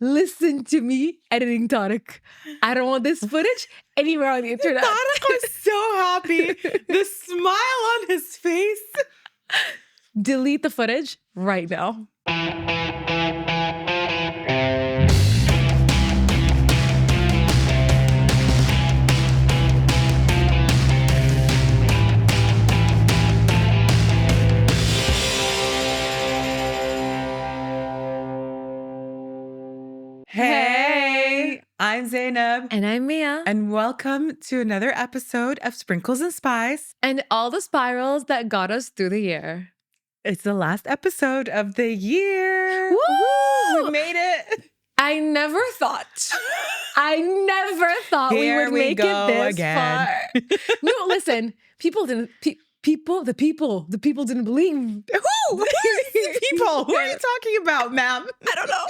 listen to me editing Tariq. I don't want this footage anywhere on the internet. Tariq was so happy. The smile on his face. Delete the footage right now. Hey, I'm Zainab. And I'm Mia. And welcome to another episode of Sprinkles and Spice. And all the spirals that got us through the year. It's the last episode of the year. Woo! We made it. I never thought we would make it this far. No, listen, people didn't. The people didn't believe. Who? These people? Who are you talking about, ma'am? I don't know.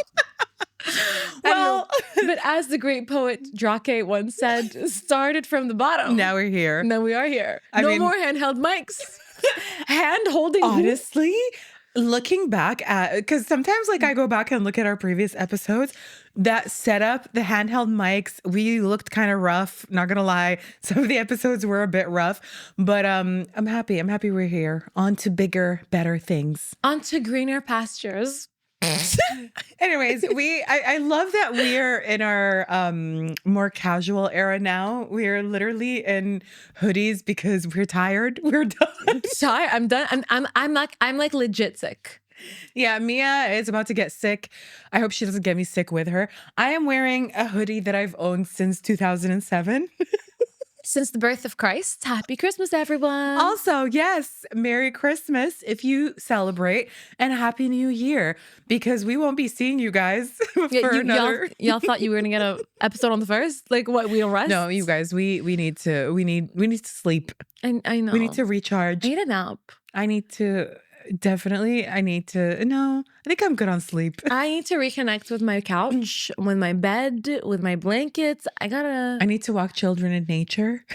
Well, but as the great poet Drake once said, started from the bottom. now we're here. Now we are here. I mean, more handheld mics. Hand holding. Honestly, looking back at, because sometimes like I go back and look at our previous episodes, that setup, the handheld mics, we looked kind of rough. Not gonna lie, some of the episodes were a bit rough, but I'm happy. I'm happy we're here. On to bigger, better things. On to greener pastures. Anyways, I love that we're in our more casual era now. We're literally in hoodies because we're tired. We're done. Sorry, I'm done. I'm like legit sick. Yeah, Mia is about to get sick. I hope she doesn't get me sick with her. I am wearing a hoodie that I've owned since 2007. Since the birth of Christ. Happy Christmas, everyone. Also, yes, Merry Christmas if you celebrate, and Happy New Year, because we won't be seeing you guys for another. Y'all thought you were gonna get an episode on the first? Like what? We don't rest? No, you guys, we need to sleep. I know. We need to recharge. I need a nap. No, I think I'm good on sleep. I need to reconnect with my couch, with my bed, with my blankets. I need to walk children in nature.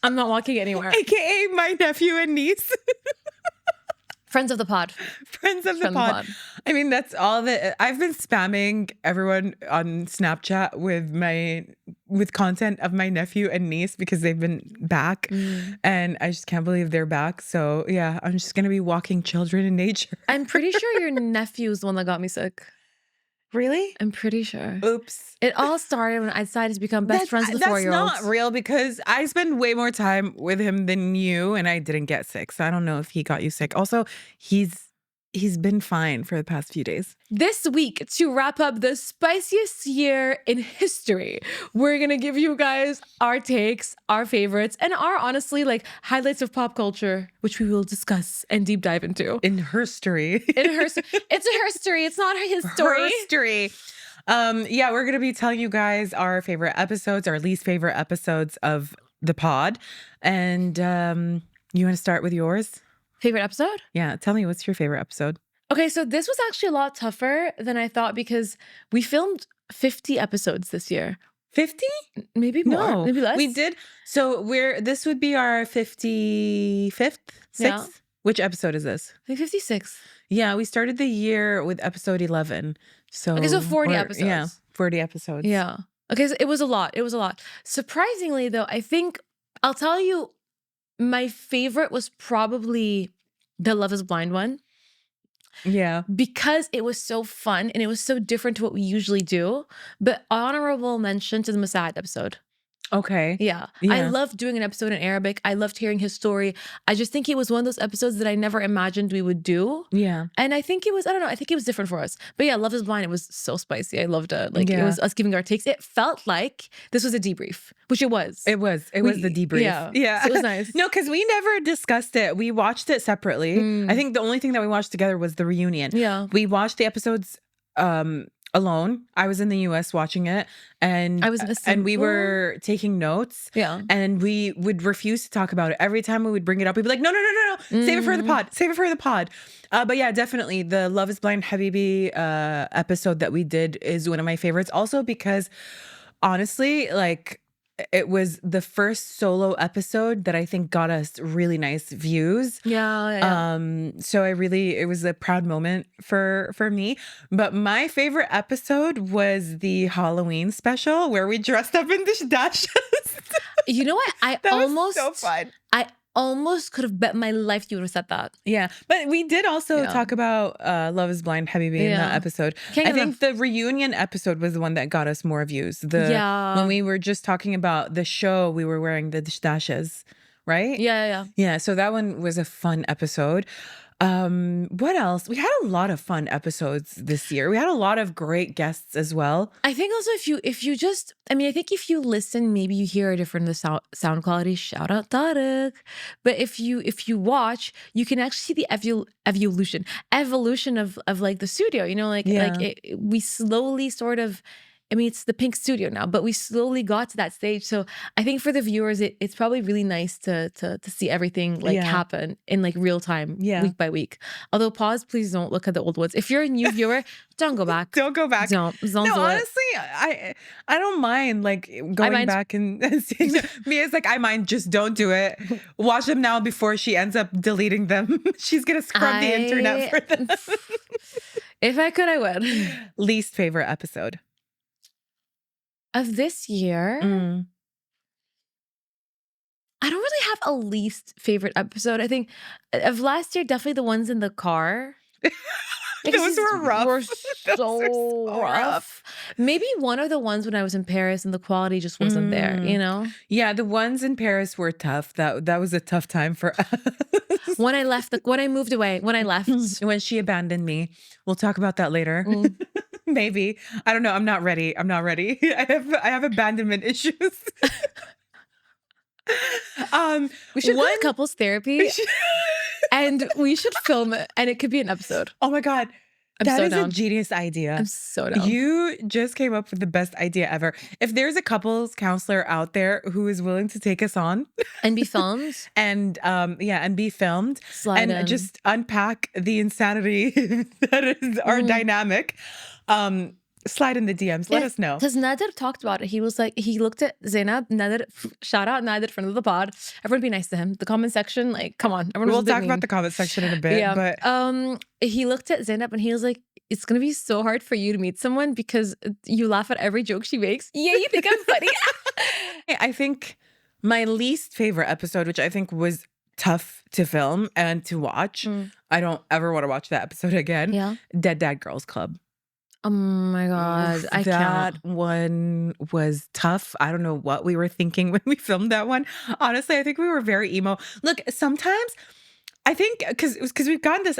I'm not walking anywhere. AKA my nephew and niece. Friends of the pod. Friends of the pod. I mean, that's all that I've been spamming everyone on Snapchat with content of my nephew and niece because they've been back and I just can't believe they're back. So yeah, I'm just going to be walking children in nature. I'm pretty sure your nephew is the one that got me sick. Really? I'm pretty sure. Oops. It all started when I decided to become best friends with the 4-year-olds. That's not real because I spend way more time with him than you and I didn't get sick. So I don't know if he got you sick. Also, he's been fine for the past few days. This week, to wrap up the spiciest year in history, we're going to give you guys our takes, our favorites, and our honestly like highlights of pop culture, which we will discuss and deep dive into. In herstory. It's a herstory. It's not his story. Herstory. Yeah, we're going to be telling you guys our favorite episodes, our least favorite episodes of the pod. And you want to start with yours? Favorite episode? Yeah, tell me, what's your favorite episode? Okay, so this was actually a lot tougher than I thought because we filmed 50 episodes this year. 50? Maybe more. No, maybe less. We did. So this would be our 55th? 6th? Yeah. Which episode is this? I think 56. Yeah, we started the year with episode 11. Okay, so 40 episodes. Yeah, 40 episodes. Yeah. Okay, so it was a lot. Surprisingly, though, I think I'll tell you, my favorite was probably the Love is Blind one. Yeah. Because it was so fun and it was so different to what we usually do. But honorable mention to the Masad episode. Okay. Yeah. I loved doing an episode in Arabic. I loved hearing his story. I just think it was one of those episodes that I never imagined we would do. Yeah. And I think it was, I don't know, I think it was different for us. But yeah, Love is Blind, it was so spicy. I loved it. Like it was us giving our takes. It felt like this was a debrief, which it was. It was the debrief. Yeah. So it was nice. No, because we never discussed it. We watched it separately. I think the only thing that we watched together was the reunion. Yeah. We watched the episodes alone. I was in the US watching it and I was in and we were taking notes. Yeah. And we would refuse to talk about it. Every time we would bring it up, we'd be like, no. Save it for the pod. Save it for the pod. But yeah, definitely the Love is Blind Habibi episode that we did is one of my favorites. Also because honestly, like it was the first solo episode that I think got us really nice views. Yeah. So it was a proud moment for me. But my favorite episode was the Halloween special where we dressed up in the dashes. You know what? That was so fun. I almost could have bet my life you would have said that. Yeah, but we did also talk about Love is Blind Habibi in that episode. I think the reunion episode was the one that got us more views. When we were just talking about the show, we were wearing the dashes, right? Yeah, so that one was a fun episode. What else? We had a lot of fun episodes this year. We had a lot of great guests as well. I think also if you just, I mean, I think if you listen, maybe you hear a different sound quality. Shout out Tarek. But if you watch, you can actually see the evolution of like the studio. You know, we slowly sort of. I mean, it's the pink studio now, but we slowly got to that stage. So I think for the viewers, it's probably really nice to see everything happen in like real time, week by week. Although please don't look at the old ones. If you're a new viewer, don't go back. Don't go back. Don't no, honestly, I don't mind like going back and seeing them. Mia's like, I mind, just don't do it. Watch them now before she ends up deleting them. She's gonna scrub the internet for them. If I could, I would. Least favorite episode of this year, I don't really have a least favorite episode. I think of last year, definitely the ones in the car. Those were rough. Were so rough. Maybe one of the ones when I was in Paris and the quality just wasn't there, you know? Yeah, the ones in Paris were tough. That was a tough time for us. When I moved away, when I left. When she abandoned me. We'll talk about that later. Maybe. I don't know. I'm not ready. I have abandonment issues. We should go to couples therapy and we should film it and it could be an episode. Oh my God. That is a genius idea. I'm so down. You just came up with the best idea ever. If there's a couples counselor out there who is willing to take us on and be filmed and be filmed and just unpack the insanity that is our dynamic, slide in the DMs. Let us know. Because Nader talked about it. He was like, he looked at Zainab, Nader, shout out Nader, friend of the pod. Everyone be nice to him. The comment section, like, come on. We'll talk about the comment section in a bit. Yeah. But he looked at Zainab and he was like, it's going to be so hard for you to meet someone because you laugh at every joke she makes. Yeah, you think I'm funny. I think my least favorite episode, which I think was tough to film and to watch. I don't ever want to watch that episode again. Yeah. Dead Dad Girls Club. Oh my God. That one was tough. I don't know what we were thinking when we filmed that one. Honestly, I think we were very emo. Look, sometimes I think because we've gotten this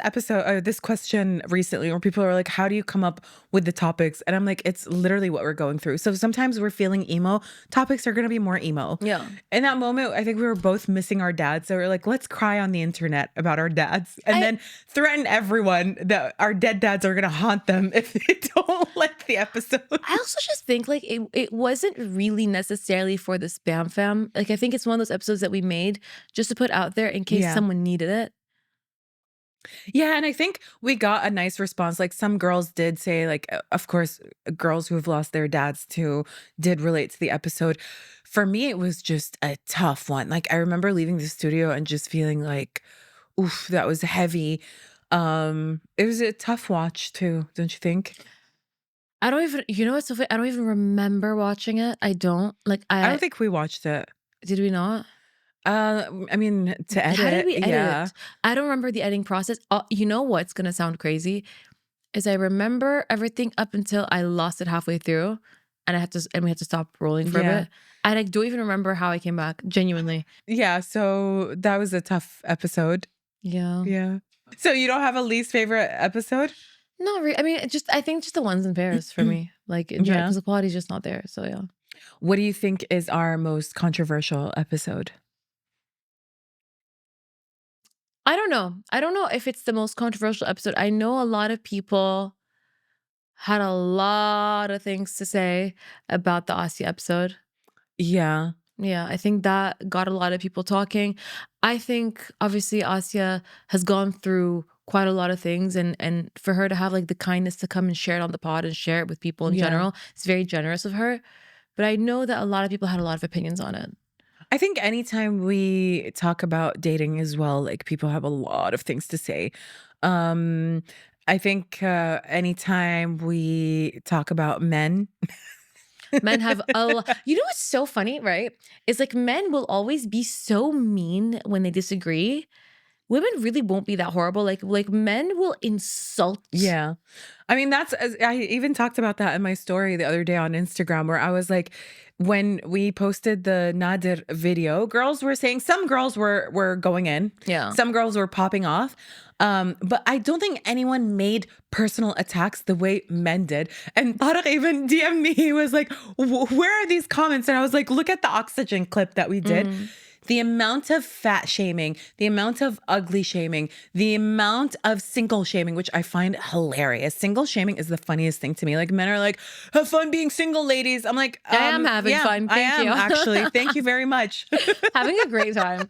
this question recently where people are like, how do you come up with the topics? And I'm like, it's literally what we're going through. So sometimes we're feeling emo. Topics are going to be more emo. Yeah. In that moment, I think we were both missing our dads. So we're like, let's cry on the internet about our dads and then threaten everyone that our dead dads are going to haunt them if they don't like the episode. I also just think like it wasn't really necessarily for the spam fam. Like I think it's one of those episodes that we made just to put out there in case someone needed it. Yeah, and I think we got a nice response. Like some girls did say, like, of course, girls who have lost their dads too did relate to the episode. For me, it was just a tough one. Like I remember leaving the studio and just feeling like, oof, that was heavy. It was a tough watch too, don't you think? I don't even, you know what's so funny? I don't even remember watching it. I don't think we watched it. Did we not? I mean, to edit. How did we edit it? I don't remember the editing process. You know what's gonna sound crazy is I remember everything up until I lost it halfway through, and we had to stop rolling for a bit. I don't even remember how I came back. Genuinely. Yeah. So that was a tough episode. Yeah. Yeah. So you don't have a least favorite episode? Not really. I mean, I think just the ones in Paris for me. Like, because the quality's just not there. So yeah. What do you think is our most controversial episode? I don't know. I don't know if it's the most controversial episode. I know a lot of people had a lot of things to say about the Asia episode. Yeah. Yeah, I think that got a lot of people talking. I think obviously Asia has gone through quite a lot of things, and for her to have like the kindness to come and share it on the pod and share it with people in general, it's very generous of her. but I know that a lot of people had a lot of opinions on it. I think anytime we talk about dating as well, like people have a lot of things to say. Um, I think anytime we talk about men, Men have you know what's so funny, right? It's like men will always be so mean when they disagree. Women really won't be that horrible. Like men will insult. yeah. I mean, I even talked about that in my story the other day on Instagram where I was like, when we posted the Nadir video, girls were saying some girls were going in. Yeah. Some girls were popping off. But I don't think anyone made personal attacks the way men did. And Tarek even DM'd me. He was like, where are these comments? And I was like, look at the oxygen clip that we did. The amount of fat shaming, the amount of ugly shaming, the amount of single shaming, which I find hilarious. Single shaming is the funniest thing to me. Like men are like, have fun being single, ladies. I'm like, I am having fun. Thank I am you. actually. Thank you very much. Having a great time.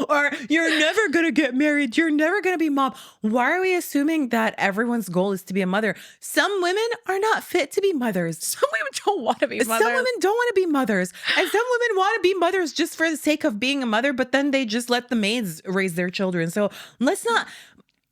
Or you're never going to get married. You're never going to be mom. Why are we assuming that everyone's goal is to be a mother? Some women are not fit to be mothers. Some women don't want to be mothers. Some women don't want to be mothers. And some women want to be mothers just for the sake of being a mother, but then they just let the maids raise their children. So let's not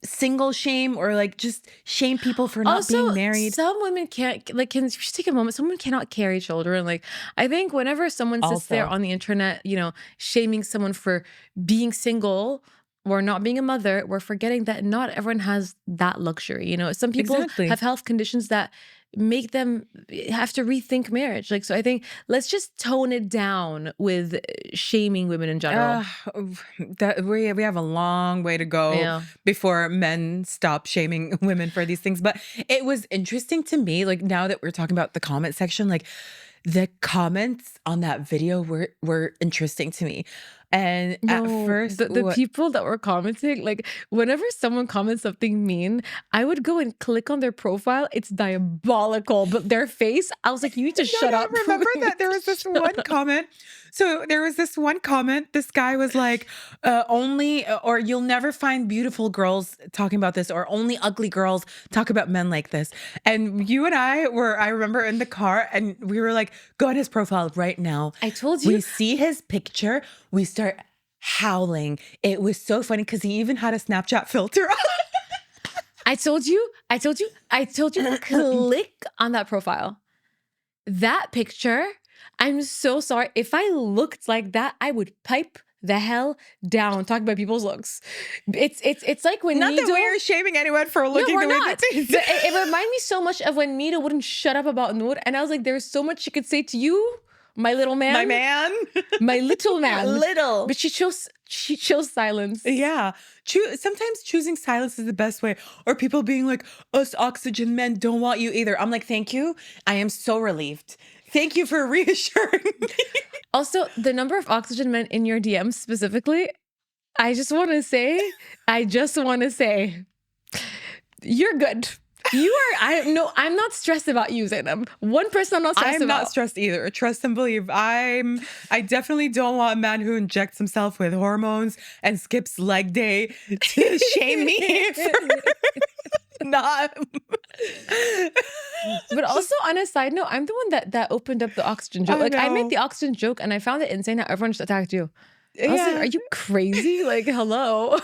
single shame or like just shame people for not Also, being married. some women can't, like, can just take a moment. Some women cannot carry children. Like, I think whenever someone sits there Also. on the internet, you know, shaming someone for being single or not being a mother, we're forgetting that not everyone has that luxury. You know, some people Exactly. have health conditions that make them have to rethink marriage. Like, so I think let's just tone it down with shaming women in general. That we have a long way to go Yeah. before men stop shaming women for these things. But it was interesting to me, like now that we're talking about the comment section, like the comments on that video were interesting to me. And at No, first, the people that were commenting, like whenever someone comments something mean, I would go and click on their profile. It's diabolical, but their face, I was like, you need to shut up. Remember that there was this one comment. So there was this one comment. This guy was like, only, or you'll never find beautiful girls talking about this, or only ugly girls talk about men like this. And you and I remember in the car and we were like, go on his profile right now. I told you. We see his picture. We start howling. It was so funny because he even had a Snapchat filter on. I told you, click on that profile. That picture, I'm so sorry. If I looked like that, I would pipe the hell down talking about people's looks. It's like when Not that Nido, we're shaming anyone for looking we're the way not. that they do. It reminded me so much of when Nido wouldn't shut up about Noor. And I was like, there's so much she could say to you, my little man. My man. My little man. Little. But she chose silence. Yeah. Sometimes choosing silence is the best way. Or people being like, us oxygen men don't want you either. I'm like, thank you. I am so relieved. Thank you for reassuring me. Also, the number of oxygen men in your DMs specifically, I just want to say, you're good. I'm not stressed about using them. One person I'm not stressed about. I'm not stressed either. Trust and believe. I definitely don't want a man who injects himself with hormones and skips leg day to shame me for not. But also on a side note, I'm the one that opened up the oxygen joke. Like I made the oxygen joke and I found it insane how everyone just attacked you. I was like, are you crazy? Like, hello.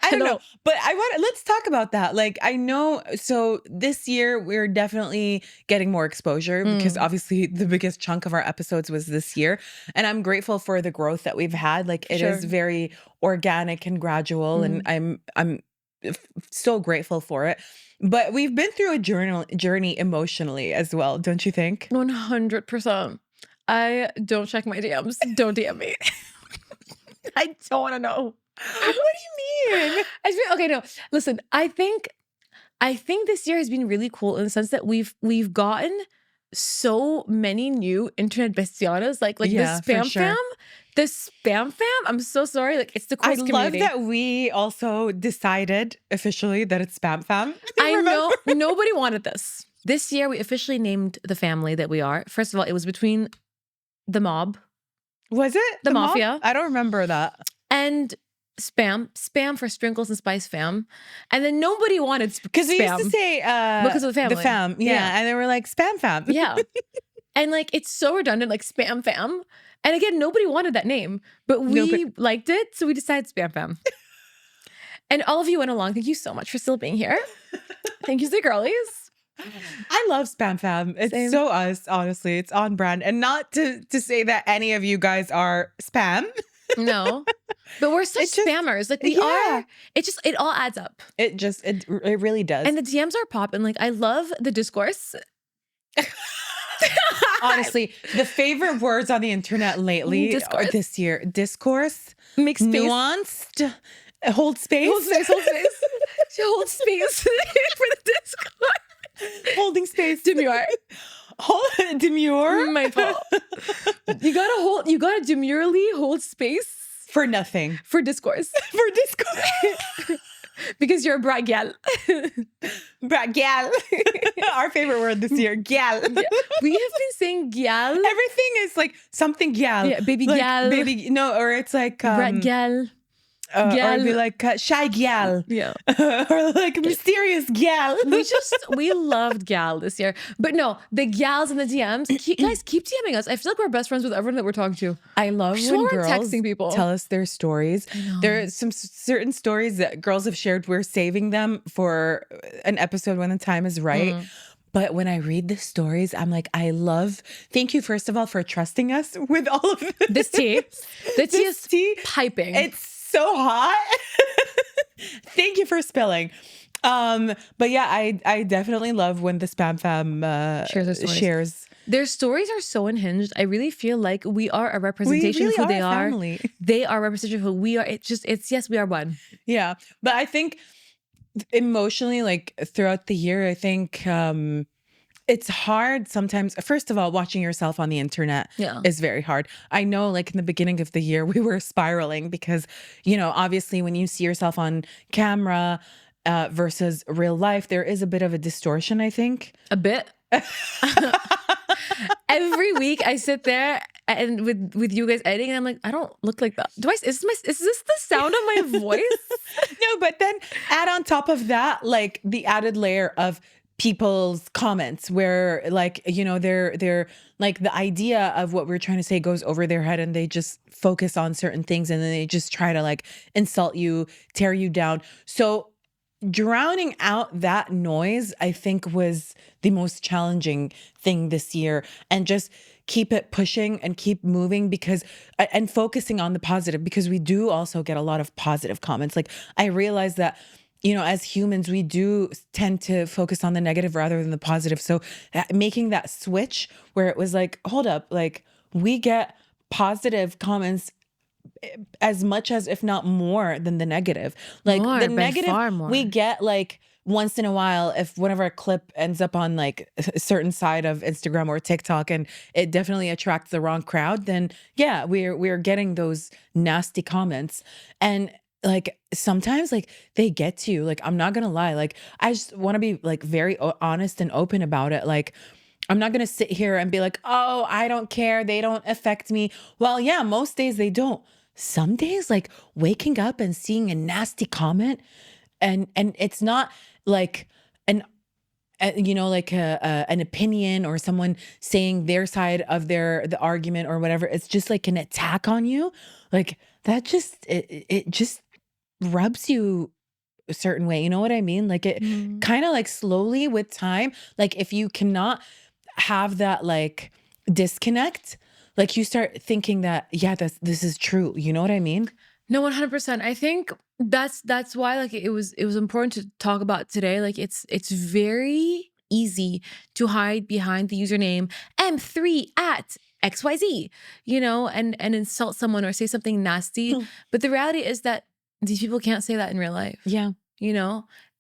I don't know. But let's talk about that. Like, I know, so this year we're definitely getting more exposure because obviously the biggest chunk of our episodes was this year. And I'm grateful for the growth that we've had. Like it is very organic and gradual. And I'm so grateful for it. But we've been through a journey emotionally as well, don't you think? 100%. I don't check my DMs. Don't DM me. I don't want to know. What do you mean? Okay, no. Listen, I think this year has been really cool in the sense that we've gotten so many new internet bestianas, like the spam fam. The spam fam, I'm so sorry. Like it's the coolest community. I love that we also decided officially that it's spam fam. I know nobody wanted this. This year we officially named the family that we are. First of all, it was between the mob. Was it? The mafia. Mob? I don't remember that. And spam for sprinkles and spice fam. And then nobody wanted Because we used to spam say because of the family. the fam. Yeah. And then we're like, spam fam. Yeah. And like, it's so redundant, like spam fam. And again, nobody wanted that name, but we liked it. So we decided spam fam. And all of you went along. Thank you so much for still being here. Thank you, the girlies. I love spam fam. It's Same. so us, honestly. It's on brand. And not to say that any of you guys are spam. No. But we're such spammers. Like we are. It all adds up. It really does. And the DMs are popping. Like I love the discourse. Honestly, the favorite words on the internet lately or this year, discourse, mixed space, nuanced, hold space. Hold space. Hold space for the discourse. Holding space. Demure. Demure. My fault. You gotta demurely hold space. For nothing. For discourse. For discourse. Because you're a brat gal. Brat gal. Our favorite word this year, gal. Yeah. We have been saying gal. Everything is like something gal. Yeah, baby like, gal. Baby, no, or it's like brat gal. Or it'd be like shy gal. Yeah. Or like mysterious gal. We loved gal this year. But no, the gals in the DMs, guys, keep DMing us. I feel like we're best friends with everyone that we're talking to. I love when girls texting people. Tell us their stories. There are some certain stories that girls have shared. We're saving them for an episode when the time is right. But when I read the stories, I'm like, thank you, first of all, for trusting us with all of this tea. The tea is piping. It's so hot. Thank you for spilling. But yeah, I definitely love when the spam fam shares. Their stories are so unhinged. I really feel like we are a representation of who they are. Family. They are a representation of who we are. Yes, we are one. Yeah. But I think emotionally, like throughout the year, I think it's hard sometimes. First of all, watching yourself on the internet is very hard. I know like in the beginning of the year, we were spiraling because, obviously when you see yourself on camera versus real life, there is a bit of a distortion, I think. A bit. Every week I sit there and with you guys editing and I'm like, I don't look like that. Is this the sound of my voice? No, but then add on top of that, like the added layer of people's comments where like, they're like the idea of what we're trying to say goes over their head and they just focus on certain things and then they just try to like insult you, tear you down. So drowning out that noise, I think, was the most challenging thing this year, and just keep it pushing and keep moving and focusing on the positive, because we do also get a lot of positive comments. Like I realize that, as humans, we do tend to focus on the negative rather than the positive. So making that switch where it was like, hold up, like we get positive comments as much as, if not more than the negative. Like the negative we get like once in a while if one of our clip ends up on like a certain side of Instagram or TikTok and it definitely attracts the wrong crowd, then yeah, we're getting those nasty comments. And like sometimes like they get to you. Like I'm not gonna lie, like I just want to be like very honest and open about it. Like I'm not gonna sit here and be like, oh, I don't care, they don't affect me. Well, yeah, most days they don't. Some days, like waking up and seeing a nasty comment, and it's not like an opinion or someone saying their side of the argument or whatever. It's just like an attack on you. Like that just it just rubs you a certain way. You know what I mean? Like it kind of like slowly with time, like if you cannot have that like disconnect, like you start thinking that, yeah, this is true. You know what I mean? No, 100%. I think that's why like it was important to talk about today. Like it's very easy to hide behind the username M3 at XYZ, and insult someone or say something nasty. But the reality is that these people can't say that in real life. Yeah.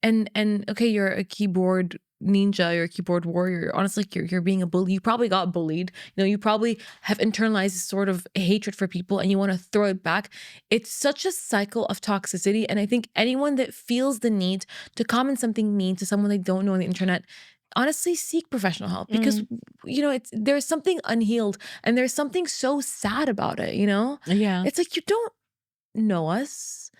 And okay, you're a keyboard ninja, you're a keyboard warrior. Honestly, you're being a bully. You probably got bullied. You probably have internalized this sort of hatred for people and you want to throw it back. It's such a cycle of toxicity. And I think anyone that feels the need to comment something mean to someone they don't know on the internet, honestly, seek professional help, because there's something unhealed and there's something so sad about it. Yeah. It's like you don't know us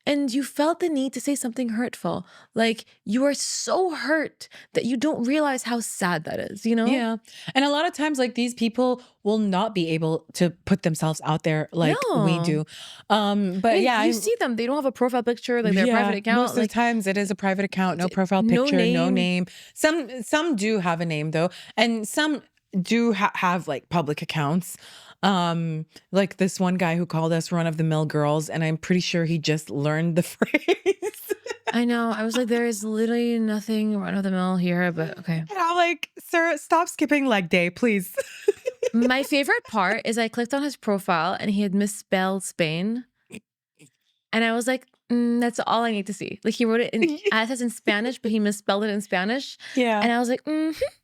and you felt the need to say something hurtful. Like you are so hurt that you don't realize how sad that is, you know? Yeah. And a lot of times, like, these people will not be able to put themselves out there like we No. do. But And yeah, you see them, they don't have a profile picture, like their private account. most of the Like times it is a private account, no profile no picture, no name. name. Some do have a name though, and some do have like public accounts. Like this one guy who called us run of the mill girls, and I'm pretty sure he just learned the phrase. I know. I was like, there is literally nothing run of the mill here, but okay. And I'm like, sir, stop skipping leg day, please. My favorite part is I clicked on his profile and he had misspelled Spain. And I was like, that's all I need to see. Like he wrote it in Spanish, but he misspelled it in Spanish. Yeah. And I was like,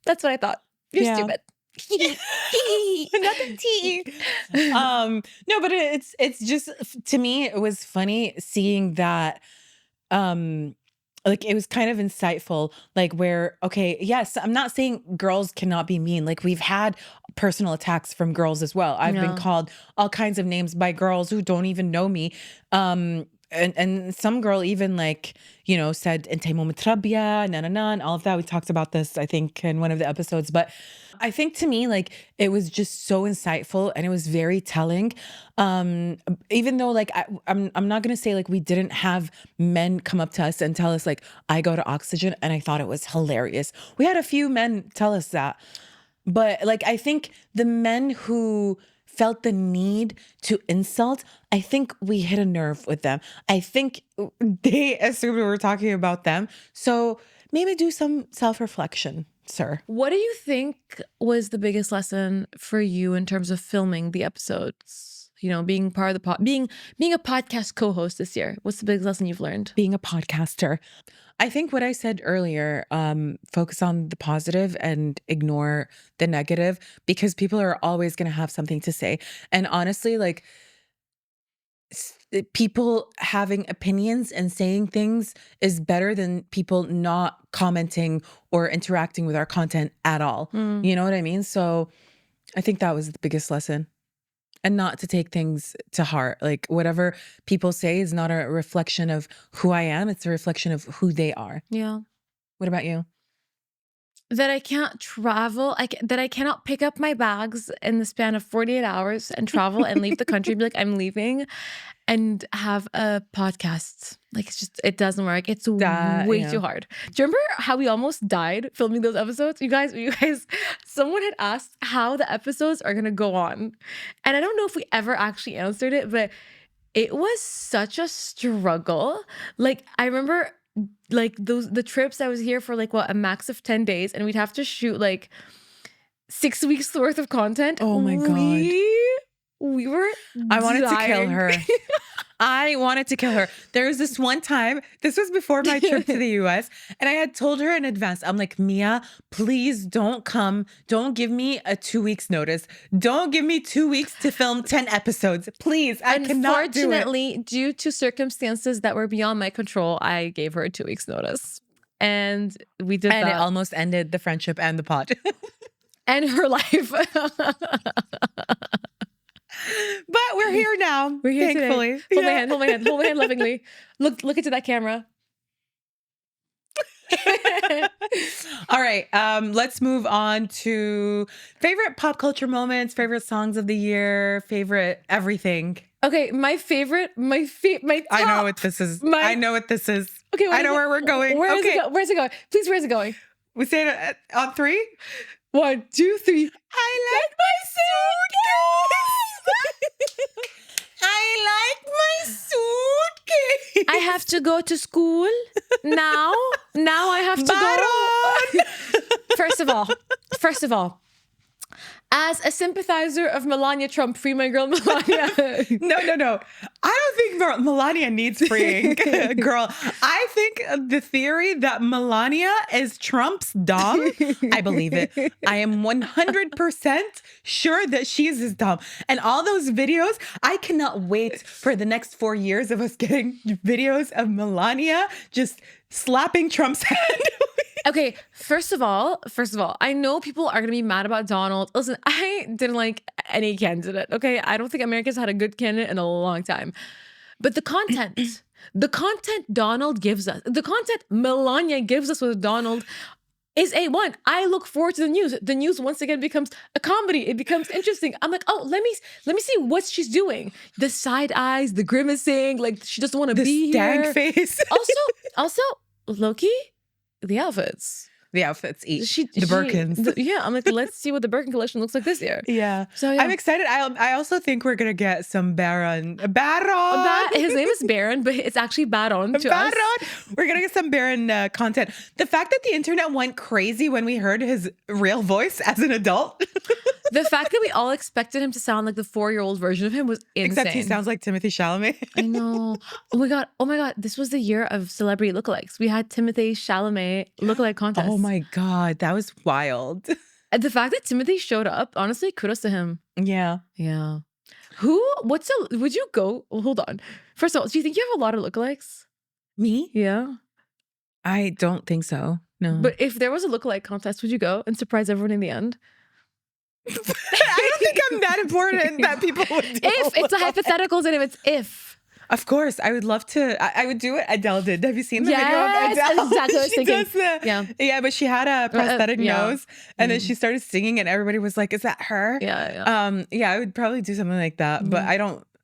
that's what I thought. You're stupid. Nothing tea. No, but it's just, to me, it was funny seeing that. Like it was kind of insightful, like where, okay, yes, I'm not saying girls cannot be mean. Like we've had personal attacks from girls as well. I've been called all kinds of names by girls who don't even know me. And some girl even like, you know, said, "Inte mo matrabia, na na na," and all of that. We talked about this, I think, in one of the episodes. But I think to me, like, it was just so insightful and it was very telling. Even though like I'm not gonna say like we didn't have men come up to us and tell us like I go to Oxygen, and I thought it was hilarious. We had a few men tell us that. But like I think the men who felt the need to insult, I think we hit a nerve with them. I think they assumed we were talking about them. So maybe do some self-reflection, sir. What do you think was the biggest lesson for you in terms of filming the episodes? You know, being part of the being a podcast co-host this year. What's the biggest lesson you've learned? Being a podcaster. I think what I said earlier, focus on the positive and ignore the negative, because people are always going to have something to say. And honestly, like people having opinions and saying things is better than people not commenting or interacting with our content at all. You know what I mean? So I think that was the biggest lesson. And not to take things to heart. Like whatever people say is not a reflection of who I am. It's a reflection of who they are. Yeah. What about you? That I can't travel, that I cannot pick up my bags in the span of 48 hours and travel and leave the country, be like, I'm leaving, and have a podcast. Like, it's just, it doesn't work. It's way too hard. Do you remember how we almost died filming those episodes? You guys, someone had asked how the episodes are going to go on. And I don't know if we ever actually answered it, but it was such a struggle. Like, I remember like the trips I was here for like what, a max of 10 days, and we'd have to shoot like 6 weeks worth of content. Oh my God. We were I wanted dying. to kill her. I wanted to kill her. There was this one time, this was before my trip to the US, and I had told her in advance, I'm like, Mia, please don't come. Don't give me a 2 weeks notice. Don't give me 2 weeks to film 10 episodes. Please, I cannot do it. Unfortunately, due to circumstances that were beyond my control, I gave her a 2 weeks notice. And we did that. And it almost ended the friendship and the pod. And her life. But we're here now. We're here thankfully. Today. Hold my hand lovingly. Look into that camera. All right. Let's move on to favorite pop culture moments, favorite songs of the year, favorite everything. Okay, my favorite, my top. I know what this is. I know what this is. Okay, I know where we're going. Where's it going? Please, where's it going? We say it on 3. 1, 2, 3. I like my suitcase. I like my suitcase. I have to go to school now. Now I have to go. First of all, as a sympathizer of Melania Trump, free my girl Melania. No. I don't think Melania needs freeing, girl. I think the theory that Melania is Trump's dom, I believe it. I am 100% sure that she is his dom. And all those videos, I cannot wait for the next 4 years of us getting videos of Melania just slapping Trump's hand. Okay, first of all, I know people are going to be mad about Donald. Listen, I didn't like any candidate, okay? I don't think America's had a good candidate in a long time. But the content Donald gives us, the content Melania gives us with Donald is A1. I look forward to the news. The news once again becomes a comedy. It becomes interesting. I'm like, oh, let me see what she's doing. The side eyes, the grimacing, like she doesn't want to be stank here. face. Also, Loki, the outfits. The outfits each. The Birkins. Yeah, I'm like, let's see what the Birkin collection looks like this year. Yeah. So yeah. I'm excited. I also think we're going to get some Baron. His name is Baron, but it's actually Baron to us. We're going to get some Baron content. The fact that the internet went crazy when we heard his real voice as an adult. The fact that we all expected him to sound like the 4-year-old version of him was insane. Except he sounds like Timothée Chalamet. I know. Oh my God. This was the year of celebrity lookalikes. We had Timothée Chalamet lookalike contest. Oh my God. That was wild. And the fact that Timothée showed up, honestly, kudos to him. Yeah. Yeah. Would you go? Well, hold on. First of all, do you think you have a lot of lookalikes? Me? Yeah. I don't think so. No. But if there was a lookalike contest, would you go and surprise everyone in the end? I don't think I'm that important that people would do. If it's a hypothetical, and if it's if. Of course, I would love to. I would do what Adele did. Have you seen the video of Yes, Adele? exactly what I was She thinking. does yeah, but she had a prosthetic yeah. nose, and then she started singing, and everybody was like, "Is that her?" Yeah. Yeah, I would probably do something like that, but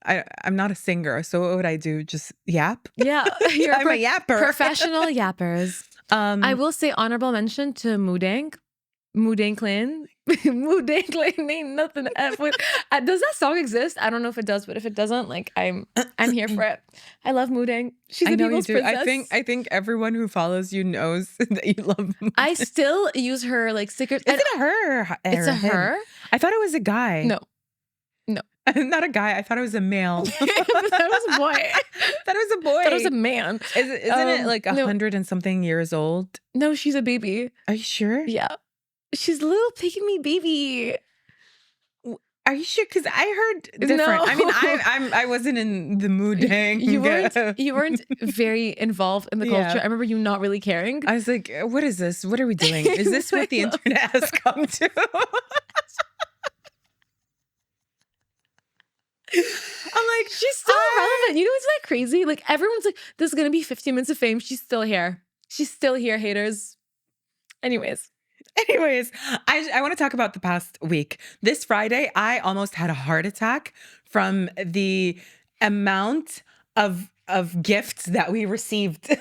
I'm not a singer, so what would I do? Just yap? Yeah, you're I'm a yapper. Professional yappers. I will say honorable mention to Mudang Clan. Mudang Clan ain't nothing. Does that song exist? I don't know if it does, but if it doesn't, like I'm here for it. I love Mudang. She's a people's princess. I think everyone who follows you knows that you love Mudang. I still use her like stickers. Is it a her? It's a her. I thought it was a guy. No. Not a guy. I thought it was a male. That was a boy. That was a boy. That was a man. Isn't it like 100 and something years old? No, she's a baby. Are you sure? Yeah. She's a little pygmy baby. Are you sure? Because I heard different. No. I mean, I wasn't in the Mudang. You weren't very involved in the culture. I remember you not really caring. I was like, what is this? What are we doing? Is this what the internet has come to? I'm like, she's still relevant. You know what's that crazy? Like everyone's like, this is gonna be 15 minutes of fame. She's still here. She's still here, haters. Anyways, I want to talk about the past week. This Friday, I almost had a heart attack from the amount of gifts that we received.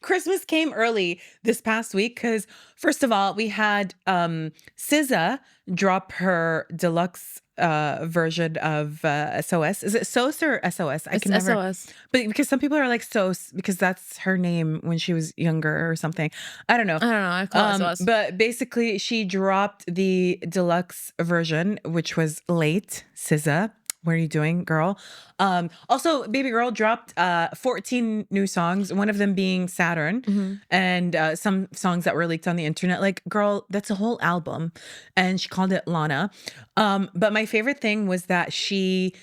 Christmas came early this past week because, first of all, we had SZA drop her deluxe version of SOS. Is it SOS or SOS? It's SOS. But because some people are like SOS because that's her name when she was younger or something. I don't know. I call it SOS. But basically, she dropped the deluxe version, which was late. SZA, what are you doing, girl? Also, Baby Girl dropped 14 new songs, one of them being Saturn, and some songs that were leaked on the internet. Like, girl, that's a whole album. And she called it Lana. But my favorite thing was that she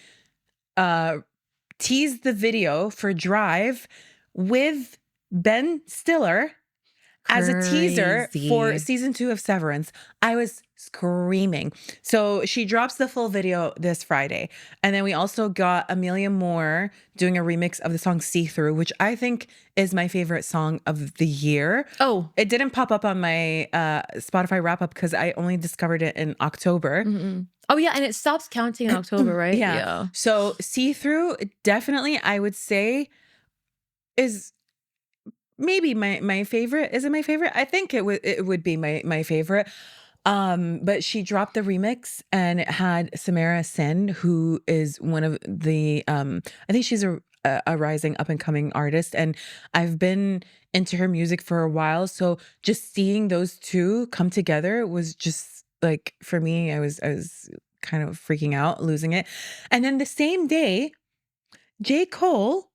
teased the video for Drive with Ben Stiller as a teaser for season 2 of Severance. I was screaming. So she drops the full video this Friday. And then we also got Amelia Moore doing a remix of the song See Through, which I think is my favorite song of the year. Oh. It didn't pop up on my Spotify wrap up because I only discovered it in October. Oh, yeah. And it stops counting in October, right? Yeah. So See Through, definitely, I would say, is maybe my favorite. Is it my favorite? I think it would be my favorite. But she dropped the remix and it had Samara Sen, who is one of the I think she's a rising up and coming artist, and I've been into her music for a while. So just seeing those two come together was just like, for me, I was kind of freaking out, losing it. And then the same day, J. Cole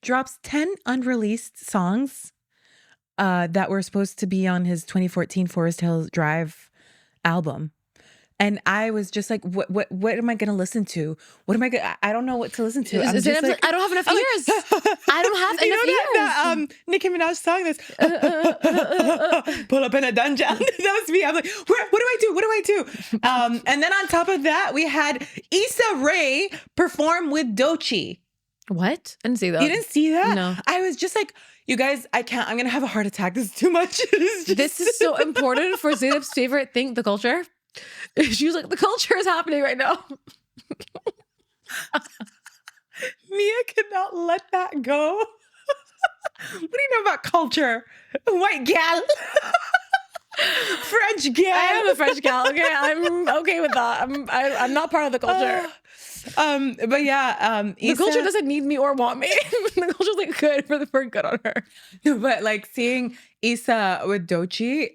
drops 10 unreleased songs that were supposed to be on his 2014 Forest Hills Drive album. And I was just like, what am I going to listen to? What am I going to, I don't know what to listen to. I don't have enough ears. I don't have enough ears. That Nicki Minaj song that's pull up in a dungeon. That was me. I'm like, what do I do? What do I do? And then on top of that, we had Issa Rae perform with Doechii. What? I didn't see that. You didn't see that? No. I was just like, you guys, I can't. I'm gonna have a heart attack. This is too much. This is so important for Zainab's favorite thing, the culture. She was like, the culture is happening right now. Mia cannot let that go. What do you know about culture? White gal. French gal. I am a French gal. Okay, I'm okay with that. I'm not part of the culture. But yeah, The culture doesn't need me or want me. The culture's like good for good on her. No, but like seeing Issa with Doechii,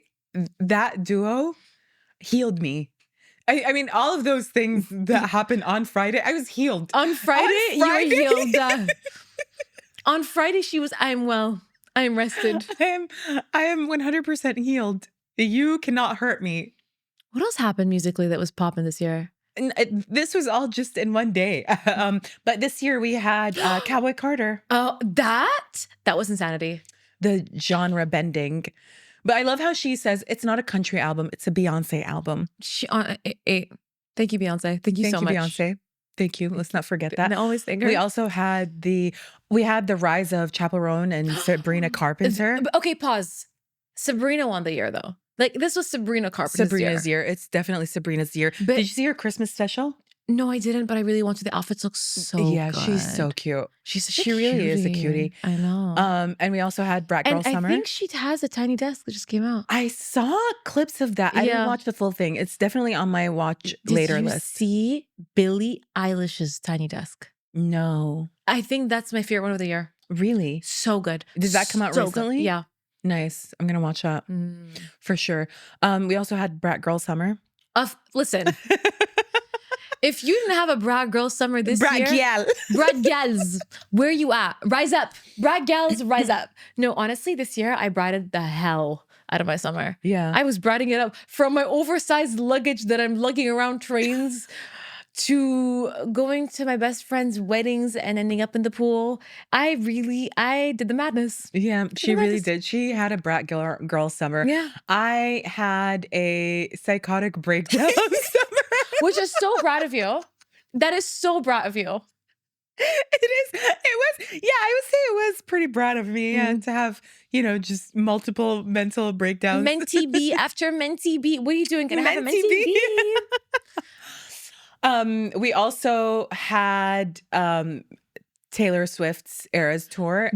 that duo healed me. I mean, all of those things that happened on Friday, I was healed. On Friday, you were healed. On Friday, she was, I'm well. I am rested. I am 100% healed. You cannot hurt me. What else happened musically that was popping this year? This was all just in one day. But this year we had Cowboy Carter. Oh, that was insanity. The genre bending. But I love how she says it's not a country album, it's a Beyoncé album. Thank you, Beyonce. Thank you so much. Beyonce. Thank you. Let's not forget that. I always thank her. We also had the rise of Chappell Roan and Sabrina Carpenter. Okay, pause. Sabrina won the year though. Like this was Sabrina Carpenter's year. It's definitely Sabrina's year. But did you see her Christmas special? No, I didn't, but I really want to. The outfits look so good. She's so cute. She really is a cutie. I know. And we also had Brat Girl Summer. I think she has a tiny desk that just came out. I saw clips of that. I didn't watch the full thing. It's definitely on my watch later list. Did you see Billie Eilish's tiny desk? No. I think that's my favorite one of the year. Really? So good. Did that come out recently? Good. Yeah. Nice. I'm gonna watch that for sure. We also had Brat Girl Summer. Listen. If you didn't have a Brat Girl Summer this year, Brat Gals, where you at? Rise up. Brat Gals, rise up. No, honestly, this year I bratted the hell out of my summer. Yeah. I was bratting it up from my oversized luggage that I'm lugging around trains to going to my best friend's weddings and ending up in the pool. I did the madness. Yeah, she really did. She had a Brat Girl Summer. Yeah. I had a psychotic breakdown summer. Which is so proud of you. That is so proud of you. It was, I would say it was pretty proud of me to have, just multiple mental breakdowns. Menti B after Menti B. What are you doing? Gonna have a Menti B? We also had Taylor Swift's Eras Tour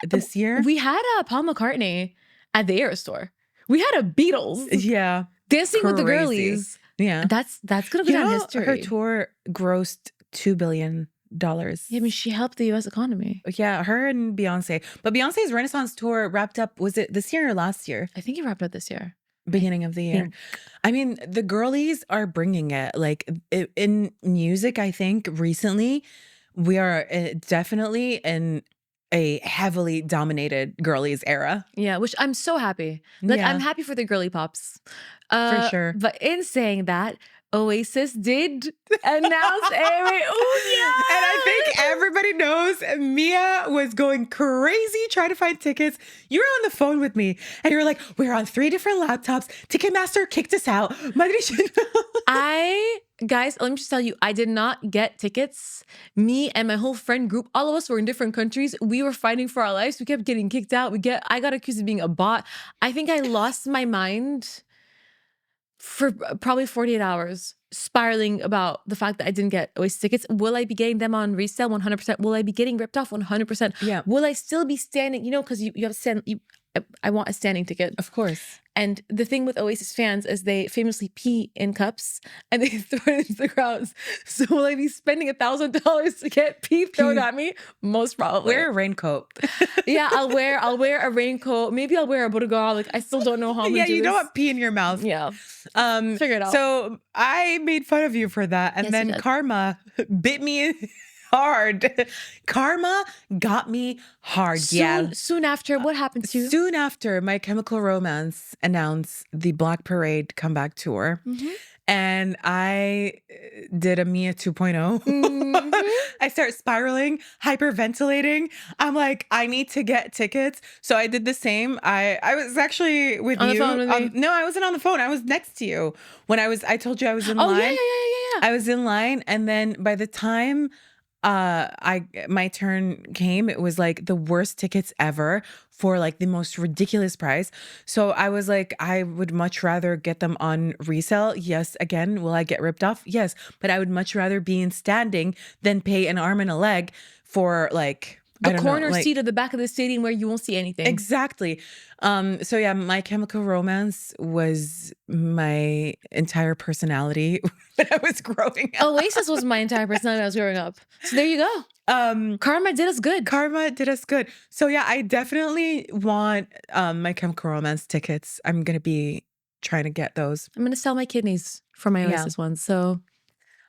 this year. We had a Paul McCartney at the Eras Tour. We had a Beatles. Yeah. Dancing with the Girlies. Yeah. That's gonna go down history. Her tour grossed $2 billion. Yeah, I mean, she helped the US economy. Yeah, her and Beyonce. But Beyonce's Renaissance tour wrapped up, was it this year or last year? I think it wrapped up this year. Beginning of the year. I mean, the girlies are bringing it. Like in music, I think recently we are definitely in a heavily dominated girlies era. Yeah, which I'm so happy. Like I'm happy for the girly pops. For sure. But in saying that, Oasis did announce a reunion. And I think everybody knows Mia was going crazy trying to find tickets. You were on the phone with me and you were like, we're on 3 different laptops. Ticketmaster kicked us out. Guys, let me just tell you, I did not get tickets. Me and my whole friend group, all of us were in different countries. We were fighting for our lives. We kept getting kicked out. I got accused of being a bot. I think I lost my mind for probably 48 hours, spiraling about the fact that I didn't get Oasis tickets. Will I be getting them on resale? 100%. Will I be getting ripped off? 100%. Yeah. Will I still be standing? Because you have to stand. I want a standing ticket. Of course. And the thing with Oasis fans is they famously pee in cups and they throw it into the crowds. So will I be spending $1,000 to get pee thrown at me? Most probably. Wear a raincoat. Yeah, I'll wear a raincoat. Maybe I'll wear a Budagara. Like I still don't know how I'm gonna do you this. don't want pee in your mouth. Yeah. Figure it out. So I made fun of you for that. And then karma bit me hard. Karma got me hard. Soon after, what happened to you? Soon after, My Chemical Romance announced the Black Parade comeback tour. And I did a Mia 2.0. I start spiraling, hyperventilating. I'm like, I need to get tickets. So I did the same. I was actually with on you. The phone with me? No, I wasn't on the phone. I was next to you. I told you I was in line. Yeah. I was in line. And then by the time my turn came. It was like the worst tickets ever for like the most ridiculous price. So I was like, I would much rather get them on resale. Yes, again, will I get ripped off? Yes, but I would much rather be in standing than pay an arm and a leg for like The I don't know, corner like seat at the back of the stadium where you won't see anything. exactly. So yeah, My Chemical Romance was my entire personality when I was growing up. Oasis was my entire personality when I was growing up. So there you go. Karma did us good. Karma did us good. So yeah, I definitely want My Chemical Romance tickets. I'm gonna be trying to get those. I'm gonna sell my kidneys for my Yeah. Oasis ones. So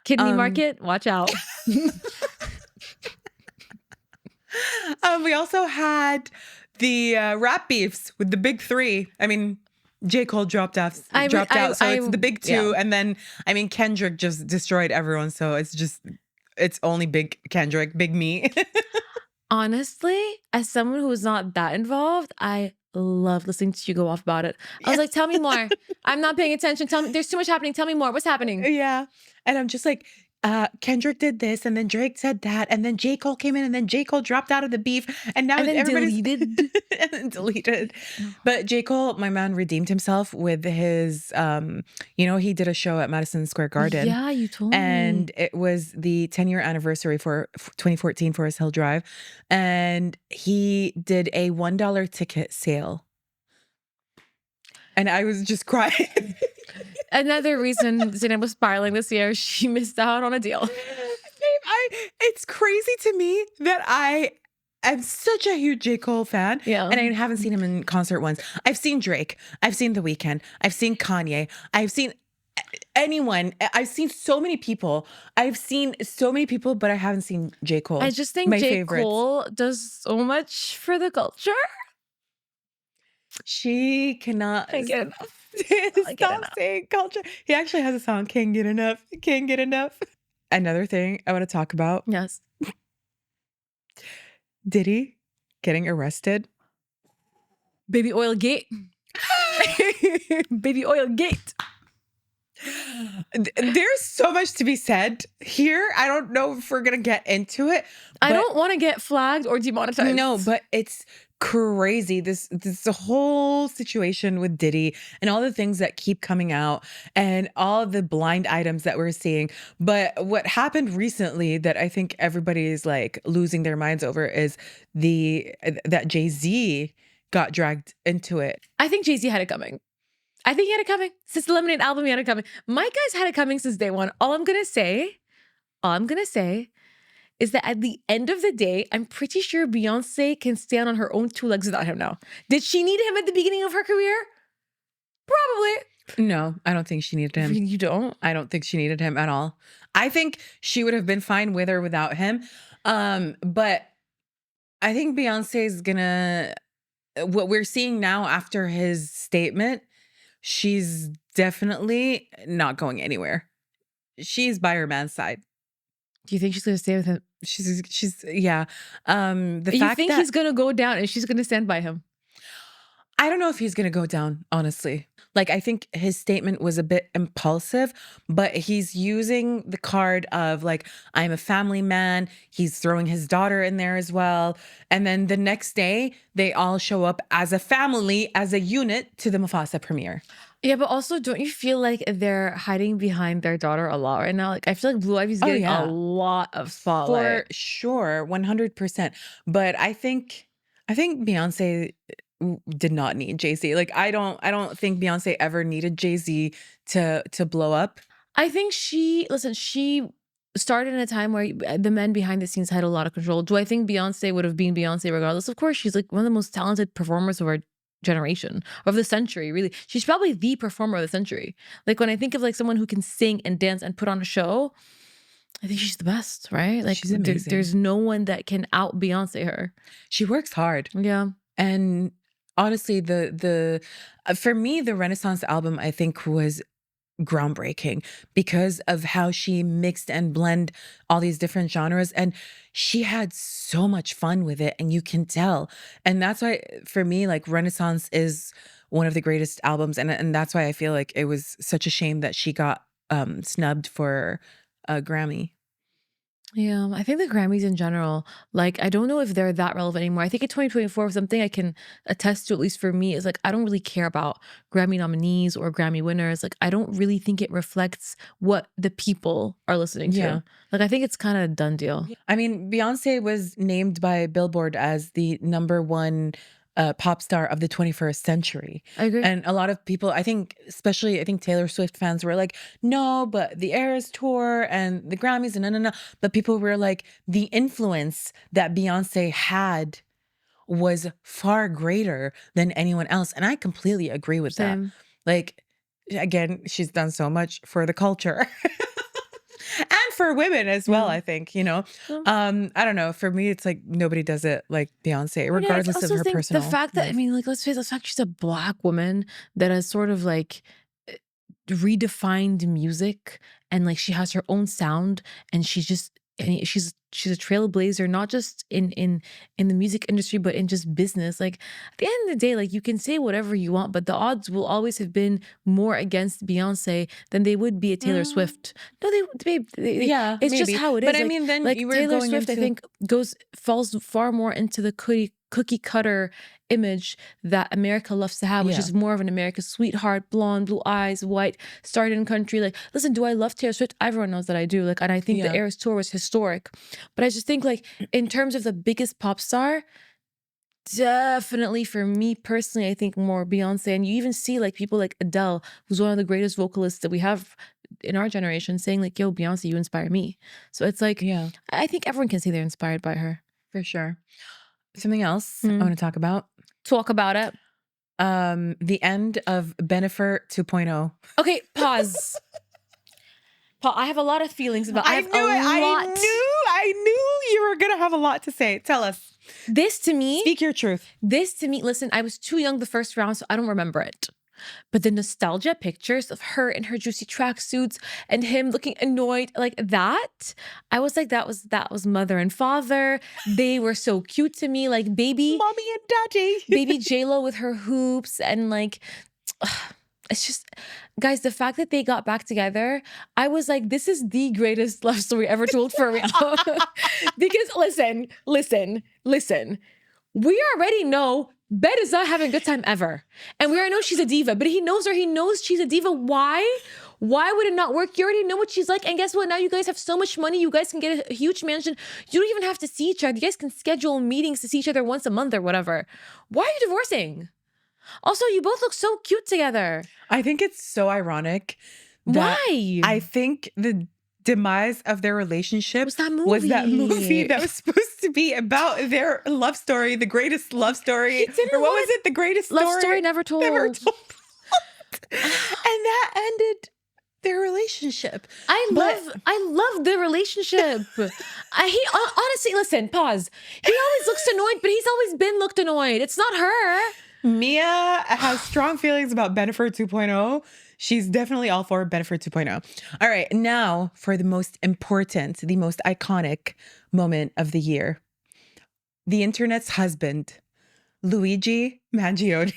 kidney Um, market, watch out. We also had the rap beefs with the big three. I mean, J. Cole dropped out, so it's the big two. yeah. And then, I mean, Kendrick just destroyed everyone. So it's only big Kendrick, big me. Honestly, as someone who is not that involved, I love listening to you go off about it. I was like, tell me more. I'm not paying attention. Tell me, there's too much happening. Tell me more. What's happening? Yeah. And I'm just like, Kendrick did this, and then Drake said that, and then J. Cole came in, and then J. Cole dropped out of the beef, and now And then everybody's deleted. and then deleted. But J. Cole, my man, redeemed himself with his, he did a show at Madison Square Garden. Yeah, you told me. And it was the 10-year anniversary for 2014 Forest Hill Drive. And he did a $1 ticket sale. And I was just crying. Another reason Zainab was spiraling this year, she missed out on a deal. It's crazy to me that I am such a huge J. Cole fan. Yeah. And I haven't seen him in concert once. I've seen Drake. I've seen The Weeknd. I've seen Kanye. I've seen anyone. I've seen so many people. But I haven't seen J. Cole. I just think J. Cole does so much for the culture. She cannot Can't get enough. Stop saying culture. He actually has a song, Can't Get Enough. Can't Get Enough. Another thing I want to talk about. Yes. Diddy getting arrested. Baby oil gate. Baby oil gate. There's so much to be said here. I don't know if we're going to get into it. I don't want to get flagged or demonetized. No, but it's crazy. This whole situation with Diddy and all the things that keep coming out and all the blind items that we're seeing. But what happened recently that I think everybody is like losing their minds over is that Jay-Z got dragged into it. I think Jay-Z had it coming. I think he had it coming. Since the Lemonade album, he had it coming. My guys had it coming since day one. All I'm gonna say is that at the end of the day, I'm pretty sure Beyoncé can stand on her own two legs without him now. Did she need him at the beginning of her career? Probably. No, I don't think she needed him. You don't? I don't think she needed him at all. I think she would have been fine with or without him. But I think Beyonce's gonna, what we're seeing now after his statement, she's definitely not going anywhere. She's by her man's side. Do you think she's gonna stay with him? She's yeah. You think he's gonna go down and she's gonna stand by him? I don't know if he's gonna go down, honestly. Like, I think his statement was a bit impulsive, but he's using the card of like, I'm a family man. He's throwing his daughter in there as well. And then the next day, they all show up as a family, as a unit to the Mufasa premiere. Yeah, but also, don't you feel like they're hiding behind their daughter a lot right now? Like, I feel like Blue Ivy's getting a lot of spotlight. For sure, 100%. But I think Beyonce did not need Jay-Z. Like, I don't think Beyonce ever needed Jay-Z to blow up. I think she started in a time where the men behind the scenes had a lot of control. Do I think Beyonce would have been Beyonce regardless? Of course, she's like one of the most talented performers of our generation, of the century, really. She's probably the performer of the century. Like, when I think of like someone who can sing and dance and put on a show, I think she's the best, right? Like, she's amazing. There's no one that can out Beyonce her. She works hard. Yeah. And honestly, for me, the Renaissance album, I think, was groundbreaking because of how she mixed and blend all these different genres, and she had so much fun with it, and you can tell. And that's why, for me, like, Renaissance is one of the greatest albums, and that's why I feel like it was such a shame that she got snubbed for a Grammy. Yeah, I think the Grammys in general, like, I don't know if they're that relevant anymore. I think in 2024, something I can attest to, at least for me, is like, I don't really care about Grammy nominees or Grammy winners. Like, I don't really think it reflects what the people are listening Yeah. to. Like, I think it's kind of a done deal. I mean, Beyonce was named by Billboard as the #1 pop star of the 21st century. I agree. And a lot of people, I think, especially I think Taylor Swift fans were like, no, but the Eras tour and the Grammys and no, no, no. But people were like, the influence that Beyonce had was far greater than anyone else. And I completely agree with that. Same. Like, again, she's done so much for the culture. And for women as well, I think, you know. Yeah. I don't know. For me, it's like nobody does it like Beyonce, Yeah, I regardless of also her think personal the fact that, I life. mean, like, let's face it, the fact she's a Black woman that has sort of like redefined music, and like she has her own sound, and she's a trailblazer, not just in the music industry, but in just business. Like, at the end of the day, like, you can say whatever you want, but the odds will always have been more against Beyonce than they would be a Taylor Mm, Swift. No, yeah, it's just maybe. how it But is. I mean, then Like you were Taylor going Swift, I into think falls far more into the cookie cutter image that America loves to have, which yeah, is more of an America's sweetheart, blonde, blue eyes, white, started in country. Like, listen, do I love Taylor Swift? Everyone knows that I do. Like, and I think the yeah. Eras tour was historic. But I just think, like, in terms of the biggest pop star, definitely for me personally, I think more Beyonce. And you even see like people like Adele, who's one of the greatest vocalists that we have in our generation, saying like, yo, Beyonce, you inspire me. So it's like, Yeah, I think everyone can say they're inspired by her. for sure. Something else I Mm. want to talk about. Talk about it. The end of Bennifer 2.0. Okay, pause. Paul, I have a lot of feelings about. I I have knew a it. lot. I knew you were gonna have a lot to say. Tell us. This to me, Speak your truth. listen, I was too young the first round, so I don't remember it. But the nostalgia pictures of her in her juicy tracksuits and him looking annoyed like that, I was like, that was mother and father. They were so cute to me, like baby Mommy and daddy. baby J-Lo with her hoops and like it's just, guys, the fact that they got back together, I was like, this is the greatest love story ever told for real. Because listen. We already know Ben is not having a good time ever. And we already know she's a diva, but he knows her. He knows she's a diva. Why? Why would it not work? You already know what she's like. And guess what? Now you guys have so much money. You guys can get a huge mansion. You don't even have to see each other. You guys can schedule meetings to see each other once a month or whatever. Why are you divorcing? Also, you both look so cute together. I think it's so ironic that Why? I think the demise of their relationship Was that was that movie. movie that was supposed to be about their love story, the greatest love story. He didn't Or what want was it? The greatest Love story never told. Never told. And that ended their relationship. I But- love the relationship. Honestly, listen, pause. He always looks annoyed, but he's always been looked annoyed. It's not her. Mia has strong feelings about Bennifer 2.0. She's definitely all for Bennifer 2.0. All right, now for the most important, the most iconic moment of the year. The internet's husband, Luigi Mangione.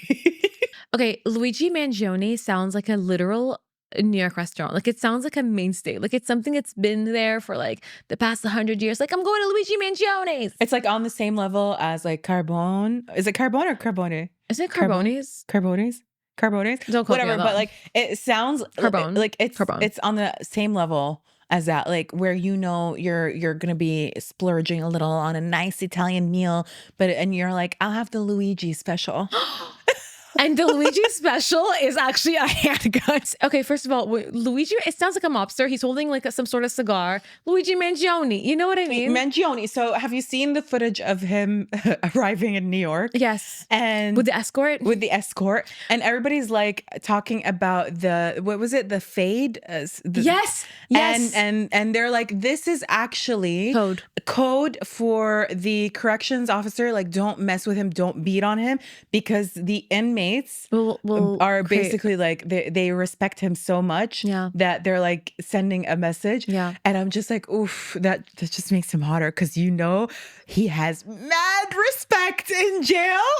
Okay, Luigi Mangione sounds like a literal New York restaurant. Like, it sounds like a mainstay. Like, it's something that's been there for like the past 100 years. Like, I'm going to Luigi Mangione's. It's like on the same level as like Carbone. Is it Carbone or Carbone? Isn't it Carbone? Carbone's? Carbones? Don't quote me Whatever, on but that. like it sounds Carbone. like Carbone. it's on the same level as that, like where you know you're gonna be splurging a little on a nice Italian meal, and you're like, I'll have the Luigi special. And the Luigi special is actually a handgun. Okay, first of all, Luigi, it sounds like a mobster. He's holding like some sort of cigar. Luigi Mangione, you know what I mean? Mangione. So have you seen the footage of him arriving in New York? Yes. And With the escort? with the escort, and everybody's like talking about what was it, the fade? Yes. And they're like, this is actually code for the corrections officer. Like, don't mess with him, don't beat on him, because the inmate mates Will are create- basically like they respect him so much Yeah. that they're like sending a message. Yeah. And I'm just like, oof, that just makes him hotter because you know he has mad respect in jail.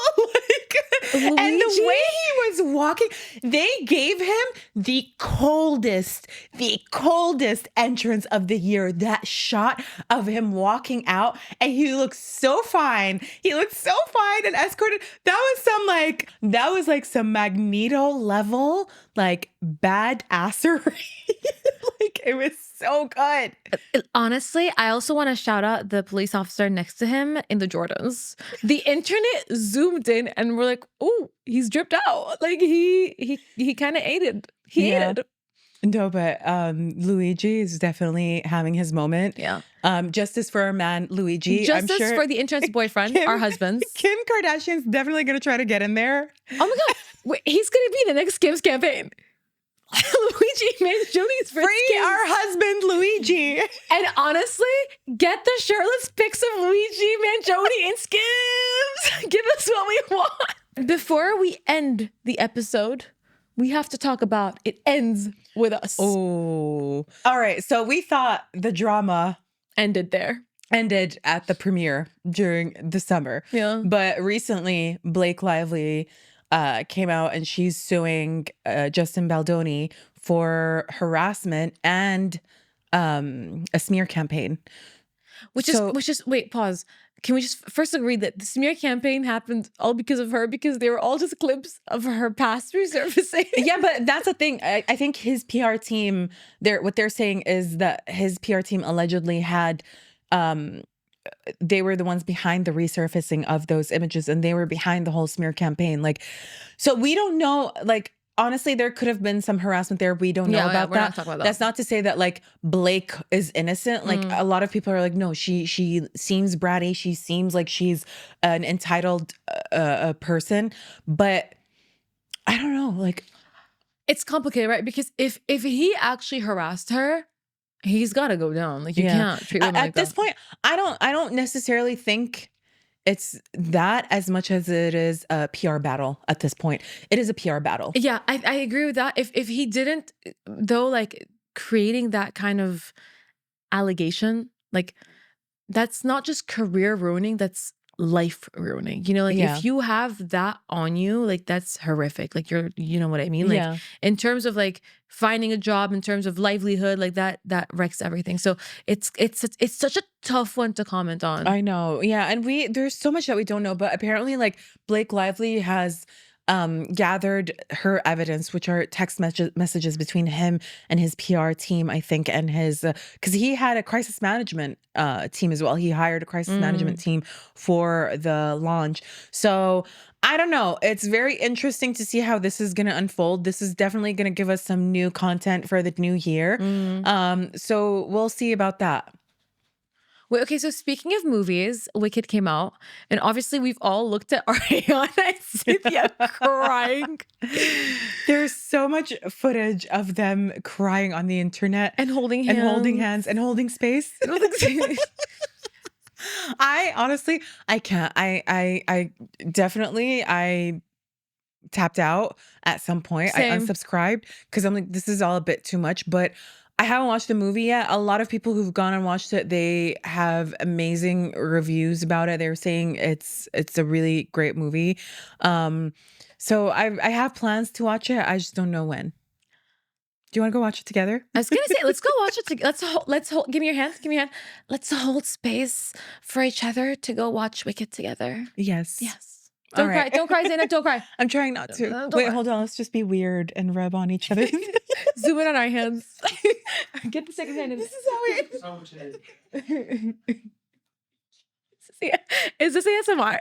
And the Luigi? way he was walking, they gave him the coldest entrance of the year. That shot of him walking out, and he looks so fine. He looked so fine and escorted. That was like some Magneto level, like badassery. Like it was so good. Honestly, I also want to shout out the police officer next to him in the Jordans. The internet zoomed in and we're like, oh, he's dripped out. Like he kind of aided. He Yeah. aided. No, but Luigi is definitely having his moment. Yeah. Justice for our man Luigi. Justice I'm sure for the intern's boyfriend, our husbands. Kim Kardashian's definitely gonna try to get in there. Oh my God. Wait, he's going to be the next Kim's campaign. Luigi Mangione for Free Skims. our husband Luigi. And honestly, get the shirtless pics of Luigi Mangione in Skims. Give us what we want. Before we end the episode, we have to talk about It Ends With Us. Oh. All right. So we thought the drama Ended there. ended at the premiere during the summer. Yeah. But recently, Blake Lively came out and she's suing Justin Baldoni for harassment and a smear campaign. Which is wait, pause. Can we just first agree that the smear campaign happened all because of her, because they were all just clips of her past resurfacing? Yeah, but that's the thing. I think his PR team, what they're saying is that his PR team allegedly had they were the ones behind the resurfacing of those images, and they were behind the whole smear campaign. Like, so we don't know, like, honestly, there could have been some harassment there. We don't know about we're that. not talking about that. That's not to say that like Blake is innocent. Like a lot of people are like, no, she seems bratty. She seems like she's an entitled person. But I don't know. Like, It's complicated, right? Because if he actually harassed her, he's got to go down. Like you Yeah. can't treat him like at this that. point, I don't necessarily think it's that as much as it is a PR battle at this point. It is a PR battle. Yeah, I agree with that. If he didn't, though, like creating that kind of allegation, like that's not just career ruining, that's life ruining. You know, like Yeah. if you have that on you, like that's horrific. Like you know what I mean? Like Yeah. in terms of like finding a job, in terms of livelihood, like that wrecks everything. So it's such a tough one to comment on. I know. Yeah. And there's so much that we don't know, but apparently like Blake Lively has gathered her evidence, which are text messages between him and his PR team, I think, and his because he had a crisis management team as well. He hired a crisis management team for the launch. So I don't know. It's very interesting to see how this is going to unfold. This is definitely going to give us some new content for the new year. So we'll see about that. Wait, okay, so speaking of movies, Wicked came out, and obviously we've all looked at Ariana and Cynthia crying There's so much footage of them crying on the internet and holding hands. and holding hands and holding space. I honestly, I can't. I definitely, I tapped out at some point. Same. I unsubscribed because I'm like, this is all a bit too much. But I haven't watched the movie yet. A lot of people who've gone and watched it, they have amazing reviews about it. They're saying it's a really great movie. So I have plans to watch it. I just don't know when. Do you want to go watch it together? I was gonna say, let's go watch it together. Let's hold. Give me your hand. Give me your hand. Let's hold space for each other to go watch Wicked together. Yes. Yes. All Don't cry. right. Don't cry, Zainab. Don't cry. I'm trying not to. Don't Wait, worry. hold on. Let's just be weird and rub on each other. Zoom in on our hands. Get the second hand. In. This is how we. So much energy. Is this ASMR?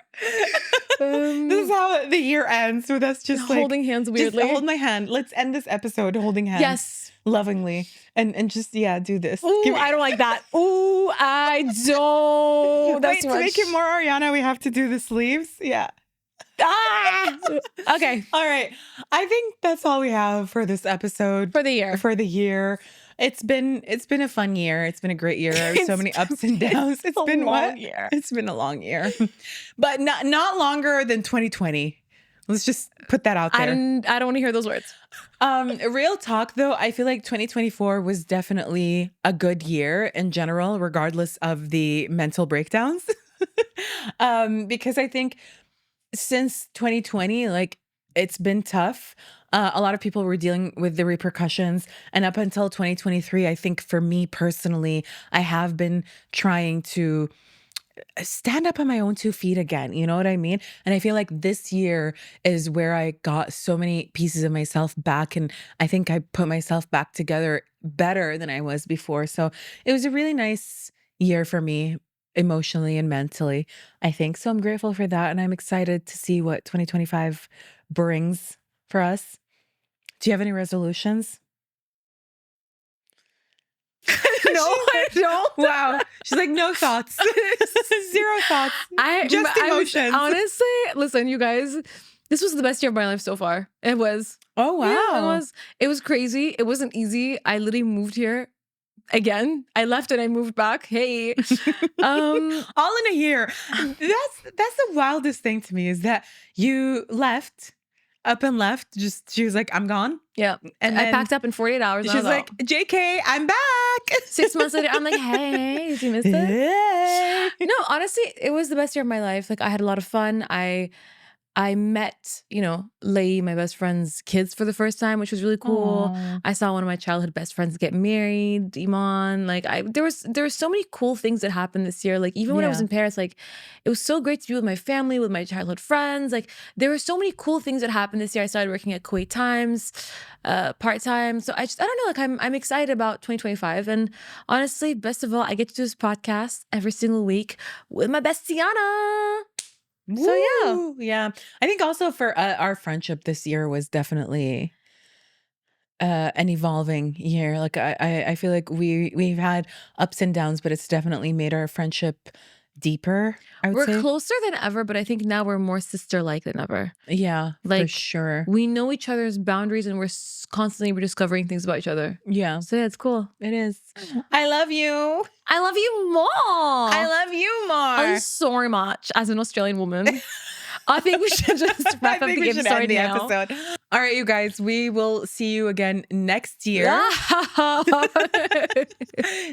This is how the year ends with us just like holding hands just weirdly. hold my hand. Let's end this episode holding hands. Yes. Lovingly. And just do this. Ooh, Give me- I don't like that. Ooh, I don't. Wait, That's to make it more Ariana, we have to do the sleeves. Yeah. Ah! Okay. All right. I think that's all we have for this episode. For the year. For the year. It's been a fun year. It's been a great year. There's so many ups and downs. It's been long year. It's been a long year. But not longer than 2020. Let's just put that out there. I don't want to hear those words. Real talk though, I feel like 2024 was definitely a good year in general, regardless of the mental breakdowns. Because I think since 2020, like it's been tough. A lot of people were dealing with the repercussions. And up until 2023, I think for me personally, I have been trying to stand up on my own 2 feet again. You know what I mean? And I feel like this year is where I got so many pieces of myself back. And I think I put myself back together better than I was before. So it was a really nice year for me emotionally and mentally, I think. So I'm grateful for that. And I'm excited to see what 2025 brings for us. Do you have any resolutions? No, I don't. Wow. She's like, no thoughts. Zero thoughts. Just emotions. Honestly, listen, you guys, this was the best year of my life so far. It was. Oh, wow. Yeah, it was crazy. It wasn't easy. I literally moved here again. I left and I moved back. Hey. All in a year. That's the wildest thing to me is that you left, up and left. Just she was like, I'm gone. Yeah. And I packed up in 48 hours. She's like, JK, I'm back. 6 months later, I'm like, hey, did you miss it? Hey. No, honestly, it was the best year of my life. Like I had a lot of fun. I met, Lei, my best friend's kids for the first time, which was really cool. Aw. I saw one of my childhood best friends get married, Iman. Like there were so many cool things that happened this year. Like even when I was Yeah. in Paris, like it was so great to be with my family, with my childhood friends. Like there were so many cool things that happened this year. I started working at Kuwait Times, part-time. So I don't know, like I'm excited about 2025. And honestly, best of all, I get to do this podcast every single week with my bestie Tiana. So yeah. Woo. Yeah. I think also for our friendship this year was definitely an evolving year. Like I feel like we've had ups and downs, but it's definitely made our friendship deeper, I would We're say. closer than ever, but I think now we're more sister-like than ever. Yeah, for Like, sure. We know each other's boundaries and we're constantly rediscovering things about each other. Yeah, So yeah, it's cool. it is. I love you. I love you more. I love you I more. so much as an Australian woman. I think we should just wrap up the game story now. episode. All right, you guys, we will see you again next year.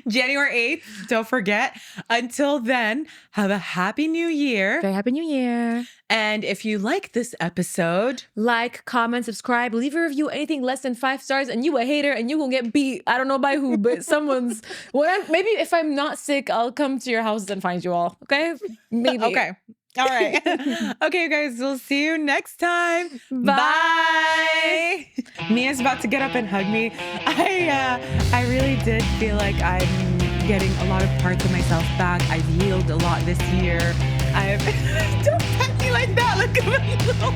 January 8th. Don't forget. Until then, have a happy new year. Very happy new year. And if you like this episode, Like, comment, subscribe, leave a review, anything less than 5 stars, and you a hater and you gonna get beat. I don't know by who, but someone's. Maybe if I'm not sick, I'll come to your houses and find you all. Okay? Maybe. okay. All right. Okay, you guys, we'll see you next time. Bye. Mia's about to get up and hug me. I really did feel like I'm getting a lot of parts of myself back. I've healed a lot this year. Don't pet me like that. Look at my little